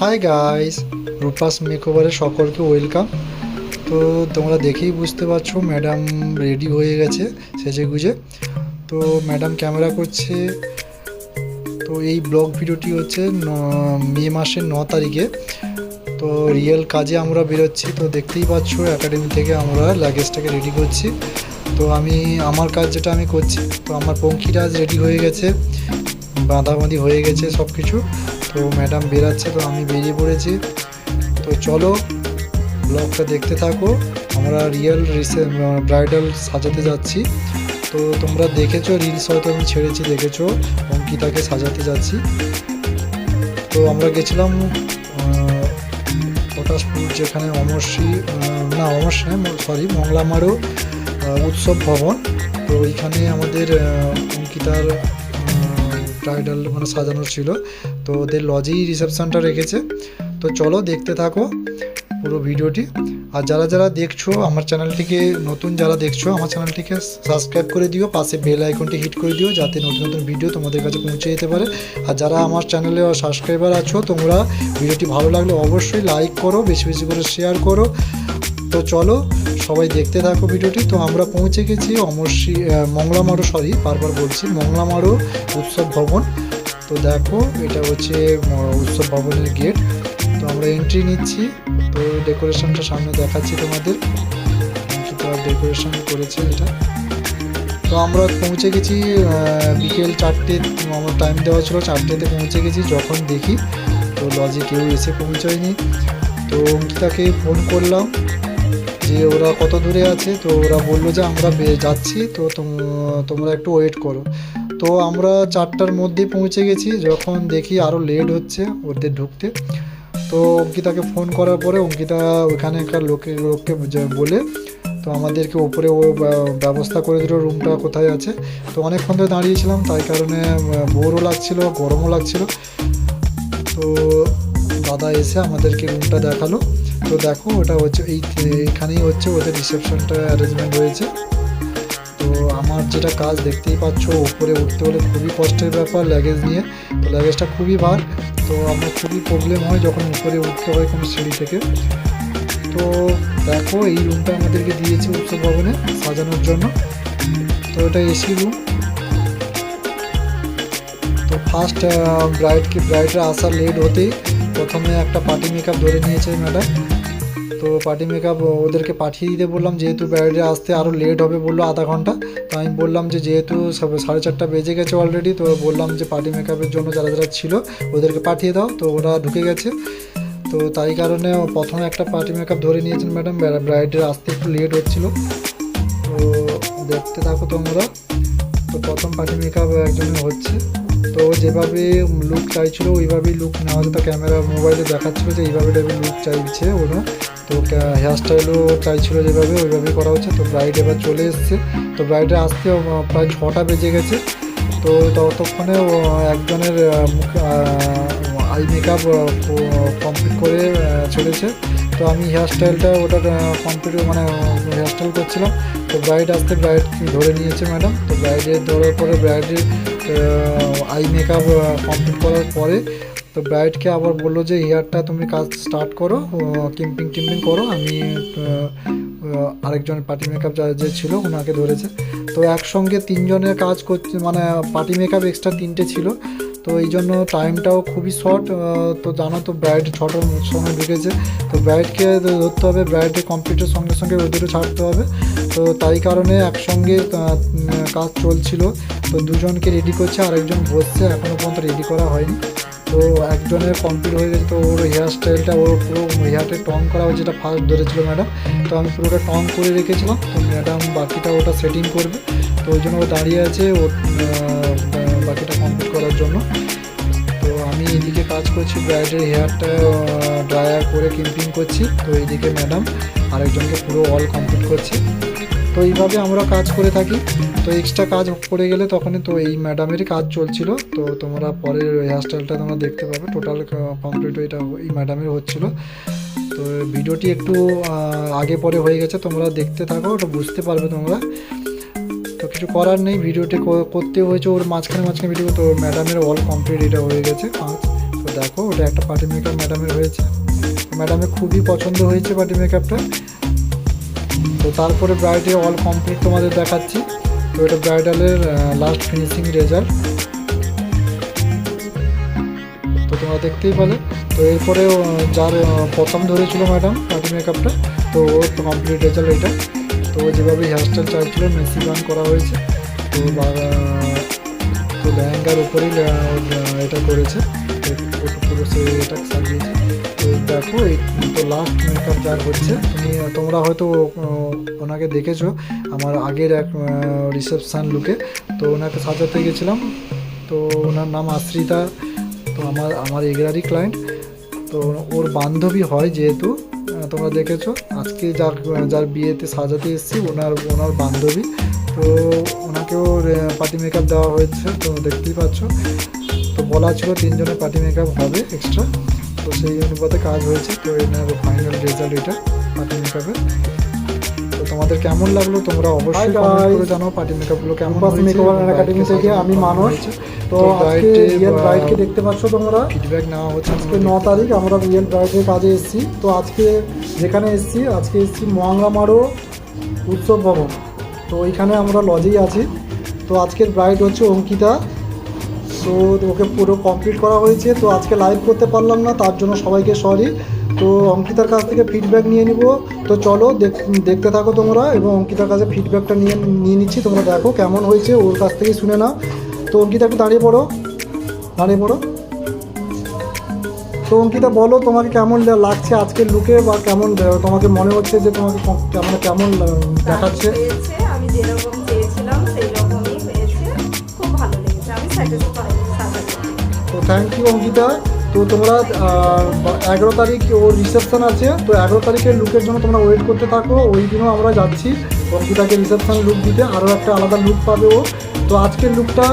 Hi guys, Rupa's মেকওভারে সকলকে welcome. তো তোমরা দেখেই বুঝতে পারছো ম্যাডাম রেডি হয়ে গেছে সেজে গুজে। তো ম্যাডাম ক্যামেরা করছে। তো এই ব্লগ ভিডিওটি হচ্ছে মে মাসের 9 তারিখে। তো রিয়েল কাজে আমরা বেরোচ্ছি। তো দেখতেই পাচ্ছ একাডেমি থেকে আমরা লাগেজটাকে রেডি করছি। তো আমার কাজ যেটা আমি করছি, তো আমার পঙ্কিরাজ রেডি হয়ে গেছে, বাঁধাবাঁধি হয়ে গেছে সব কিছু। তো ম্যাডাম বেরাচ্ছে, তো আমি বেরিয়ে পড়েছি। তো চলো ব্লগটা দেখতে থাকো। আমরা রিয়েল ব্রাইডাল সাজাতে যাচ্ছি। তো তোমরা দেখেছো রিলস, হয়তো আমি ছেড়েছি, দেখেছো অঙ্কিতাকে সাজাতে যাচ্ছি। তো আমরা গেছিলাম পটাশপুর, যেখানে মংলামারো উৎসব ভবন। তো ওইখানে আমাদের অঙ্কিতার ব্রাইডাল মানে সাজানো ছিল। তো ওদের লজেই রিসেপশনটা রেখেছে। তো চলো দেখতে থাকো পুরো ভিডিওটি। আর যারা যারা দেখছো আমার চ্যানেলটিকে, নতুন যারা দেখছো আমার চ্যানেলটিকে সাবস্ক্রাইব করে দিও, পাশে বেল আইকনটি হিট করে দিও, যাতে নতুন নতুন ভিডিও তোমাদের কাছে পৌঁছে যেতে পারে। আর যারা আমার চ্যানেলে সাবস্ক্রাইবার আছো, তোমরা ভিডিওটি ভালো লাগলে অবশ্যই লাইক করো, বেশি বেশি করে শেয়ার করো। তো চলো সবাই দেখতে থাকো ভিডিওটি। তো আমরা পৌঁছে গেছি মংলামারো উৎসব ভবন। তো দেখো এটা হচ্ছে উৎসব ভবনের গেট। তো আমরা এন্ট্রি নিচ্ছি। তো ডেকোরেশনটা সামনে দেখাচ্ছি তোমাদের, ডেকোরেশন করেছে এটা। তো আমরা পৌঁছে গেছি বিকেল 4টে, আমার টাইম দেওয়া ছিল 4টেতে পৌঁছে গেছি। যখন দেখি তো লজে কেউ এসে পৌঁছায়নি। তো অঙ্কিতাকে ফোন করলাম যে ওরা কত দূরে আছে। তো ওরা বললো যে আমরা যাচ্ছি, তো তোমরা একটু ওয়েট করো। তো আমরা 4টার মধ্যেই পৌঁছে গেছি। যখন দেখি আরও লেট হচ্ছে ওদের ঢুকতে, তো অঙ্কিতাকে ফোন করার পরে অঙ্কিতা ওইখানকার লোককে বলে তো আমাদেরকে ওপরে ও ব্যবস্থা করে দিল রুমটা কোথায় আছে। তো অনেকক্ষণ ধরে দাঁড়িয়েছিলাম, তাই কারণে বোরও লাগছিল, গরমও লাগছিল। তো দাদা এসে আমাদেরকে রুমটা দেখালো। তো দেখো ওটা হচ্ছে এইখানেই হচ্ছে ওদের রিসেপশনটা অ্যারেঞ্জমেন্ট হয়েছে। তো আমার যেটা কাজ দেখতেই পাচ্ছ, উপরে উঠতে হলে খুবই কষ্টের ব্যাপার লাগেজ নিয়ে। তো লাগেজটা খুবই ভার। তো আমার খুবই প্রবলেম হয় যখন উপরে উঠতে হয় কোনো সিঁড়ি থেকে। তো দেখো এই রুমটা আমাদেরকে দিয়েছে উৎসব ভবনে সাজানোর জন্য। তো এটা এসি রুম। তো ফার্স্ট ব্রাইডরা আসার লেট হতেই প্রথমে একটা পার্টি মেকআপ ধরে নিয়েছে ম্যাডাম। তো পার্টি মেকআপ ওদেরকে পাঠিয়ে দিতে বললাম, যেহেতু ব্রাইডে আসতে আরও লেট হবে বললো আধা ঘন্টা। তো আমি বললাম যে যেহেতু 4:30 বেজে গেছে অলরেডি, তো বললাম যে পার্টি মেকআপের জন্য যারা যারা ছিল ওদেরকে পাঠিয়ে দাও। তো ওরা ঢুকে গেছে। তো তাই কারণে প্রথমে একটা পার্টি মেকআপ ধরে নিয়েছেন ম্যাডাম। ব্রাইডের আসতে একটু লেট হচ্ছিল। তো দেখতে থাকো তোমরা। তো প্রথম পার্টি মেকআপ একজনের হচ্ছে। তো যেভাবে লুক চাইছিল ওইভাবেই লুক নেওয়া হচ্ছে। তো ক্যামেরা মোবাইলে দেখাচ্ছিলো যে এইভাবে টাইপের লুক চাইছে ওরা। তো হেয়ার স্টাইলও চাইছিল যেভাবে, ওইভাবেই করা হচ্ছে। তো ব্রাইড এবার চলে এসছে। তো ব্রাইডের আসতে প্রায় 6টা বেজে গেছে। তো ততক্ষণে একজনের আই মেকআপ কমপ্লিট করে চলেছে। তো আমি হেয়ার স্টাইলটা কমপ্লিট হেয়ার স্টাইল করছিলাম। তো ব্রাইড আসতে ব্রাইড ধরে নিয়েছে ম্যাডাম। তো ব্রাইডের ধরার পরে ব্রাইডের আই মেকআপ কমপ্লিট করার পরে তো ব্রাইডকে আবার বললো যে হেয়ারটা তুমি কাজ স্টার্ট করো, টিম্পিং করো। আমি আরেকজন পার্টি মেকআপ যে ছিল ওনাকে ধরেছে। তো একসঙ্গে 3জনের কাজ করছে, পার্টি মেকআপ এক্সট্রা 3টে ছিল। তো এই জন্য টাইমটাও খুবই শর্ট। তো জানো তো ব্রাইড 6টার সময় ঢুকেছে। তো ব্রাইডকে ধরতে হবে, ব্রাইডের কমপ্লিটের সঙ্গে সঙ্গে ওদেরও ছাড়তে হবে। তো তাই কারণে একসঙ্গে কাজ চলছিল। তো দুজনকে রেডি করছে, আরেকজন বসছে, এখনও পর্যন্ত রেডি করা হয়নি। তো একজনের কমপ্লিট হয়ে গেছে। তো ওর হেয়ার স্টাইলটা পুরো হেয়ারটা টং করা হয়েছে, যেটা ফার্স্ট ধরেছিল ম্যাডাম। তো আমি পুরোটা টং করে রেখেছিলাম। তো ম্যাডাম বাকিটা ওটা সেটিং করবে। তো ওই জন্য ও দাঁড়িয়ে আছে বাকিটা কমপ্লিট করার জন্য। তো আমি এদিকে কাজ করছি, ব্রাইডের হেয়ারটা ড্রায়ার করে কিম্পিং করছি। তো এইদিকে ম্যাডাম আরেকজনকে পুরো অল কমপ্লিট করছে। তো এইভাবে আমরা কাজ করে থাকি। তো এক্সট্রা কাজ করে গেলে তখনই তো এই ম্যাডামেরই কাজ চলছিল। তো তোমরা পরের হেয়ার স্টাইলটা তোমরা দেখতে পাবে, টোটাল কমপ্লিট এটা এই ম্যাডামের হচ্ছিলো। তো ভিডিওটি একটু আগে পরে হয়ে গেছে, তোমরা দেখতে থাকো, ওটা বুঝতে পারবে তোমরা। তো কিছু করার নেই, ভিডিওটি করতে হয়েছে ওর মাঝখানে ভিডিও। তো ম্যাডামের অল কমপ্লিট এটা হয়ে গেছে কাজ। তো দেখো ওটা একটা পার্টি মেকআপ ম্যাডামের হয়েছে, ম্যাডামের খুবই পছন্দ হয়েছে পার্টি মেকআপটা। তো তারপরে ব্রাইডের অল কমপ্লিট তোমাদের দেখাচ্ছি। তো এটা ব্রাইডালের লাস্ট ফিনিশিং রেজাল্ট তো তোমরা দেখতেই পেলে। তো এরপরে যার প্রথম ধরেছিল ম্যাডাম পার্টি মেকআপটা, তো ওর কমপ্লিট রেজাল্ট এটা। তো যেভাবে হেয়ারস্টাইল চাইছিল মেসি গান করা হয়েছে। তো তো লেহেঙ্গার উপরেই এটা করেছে, পুরো সে এটা সাজিয়েছে। তো দেখো এই তো লাস্ট মেকআপ যার হচ্ছে, তোমরা হয়তো ওনাকে দেখেছো আমার আগের এক রিসেপশান লুকে। তো ওনাকে সাজাতে গেছিলাম, তো ওনার নাম আশ্রিতা। তো আমার এগরারই ক্লায়েন্ট, তো ওর বান্ধবী হয় যেহেতু, তোমরা দেখেছো আজকে যার বিয়েতে সাজাতে এসেছি ওনার বান্ধবী। তো ওনাকেও পার্টি মেকআপ দেওয়া হয়েছে, তো দেখতেই পাচ্ছ। তো বলা ছিল 3 জনের পার্টি মেকআপ হবে এক্সট্রা, তো সেই অনুপাতে কাজ হয়েছে। তো এনার ফাইনাল রেজাল্ট এটা পার্টি মেকআপের। তো তোমাদের কেমন লাগলো তোমরা অবশ্যই কমেন্ট করে জানাও পার্টি মেকআপগুলো কেমন হয়েছে। মেকওভার একাডেমি থেকে আমি মানুষ। তো আজকে রিয়েল ব্রাইডকে দেখতে পাচ্ছ তোমরা, ফিডব্যাক নেওয়া হচ্ছে। আজকে 9 তারিখ আমরা রিয়েল ব্রাইডের কাজে এসেছি। তো আজকে যেখানে এসেছি, আজকে এসেছি মহাংরামারো উৎসব ভবন। তো ওইখানে আমরা লজেই আছি। তো আজকের ব্রাইড হচ্ছে অঙ্কিতা। তো ওকে পুরো কমপ্লিট করা হয়েছে। তো আজকে লাইভ করতে পারলাম না, তার জন্য সবাইকে সরি। তো অঙ্কিতার কাছ থেকে ফিডব্যাক নিয়ে নিব। তো চলো দেখতে থাকো তোমরা, এবং অঙ্কিতার কাছে ফিডব্যাকটা নিয়ে নিচ্ছি। তোমরা দেখো কেমন হয়েছে, ওর কাছ থেকেই শুনে নাও। তো অঙ্কিতা একটু দাঁড়িয়ে পড়ো। তো অঙ্কিতা বলো তোমাকে কেমন লাগছে আজকের লুকে, বা কেমন তোমাকে মনে হচ্ছে যে তোমাকে কেমন দেখাচ্ছে? আমি যেরকম চেয়েছিলাম সেই রকমই হয়েছে, খুব ভালো লেগেছে, আমি স্যাটিসফাইড। তো থ্যাংক ইউ অঙ্কিতা। তো তোমরা 11 তারিখ ওর রিসেপশন আছে। তো 11 তারিখের লুকের জন্য তোমরা ওয়েট করতে থাকো। ওই দিনও আমরা যাচ্ছি অঙ্কিতাকে রিসেপশন লুক দিতে, আরও একটা আলাদা লুক পাবে ও। তো আজকের লুকটা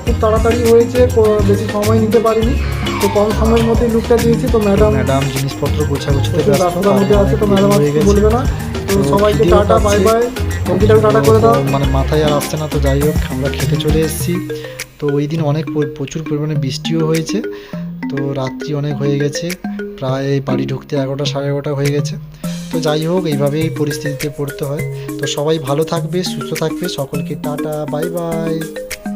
খুব তাড়াতাড়ি হয়েছে, বেশি সময় নিতে পারিনি। তো কম সময়ের মধ্যে লুকটা দিয়েছি। তো ম্যাডাম জিনিসপত্র গোছাগুছিতে ব্যস্ততার মধ্যে আছে, তো ম্যাডাম আজকে বলবে না। তো সবাইকে টাটা বাই বাই। অঙ্কিতাকে টাটা করে দাও। মানে মাথায় আর আসছে না। তো যাই হোক আমরা খেতে চলে এসেছি। তো ওই দিন অনেক প্রচুর পরিমাণে বৃষ্টিও হয়েছে। তো রাত্রি অনেক হয়ে গেছে, প্রায় বাড়ি ঢুকতে 11টা সাড়ে 11টা হয়ে গেছে। তো যাই হোক এইভাবেই পরিস্থিতিতে পড়তে হয়। তো সবাই ভালো থাকবে, সুস্থ থাকবে, সকলকে টাটা বাই বাই।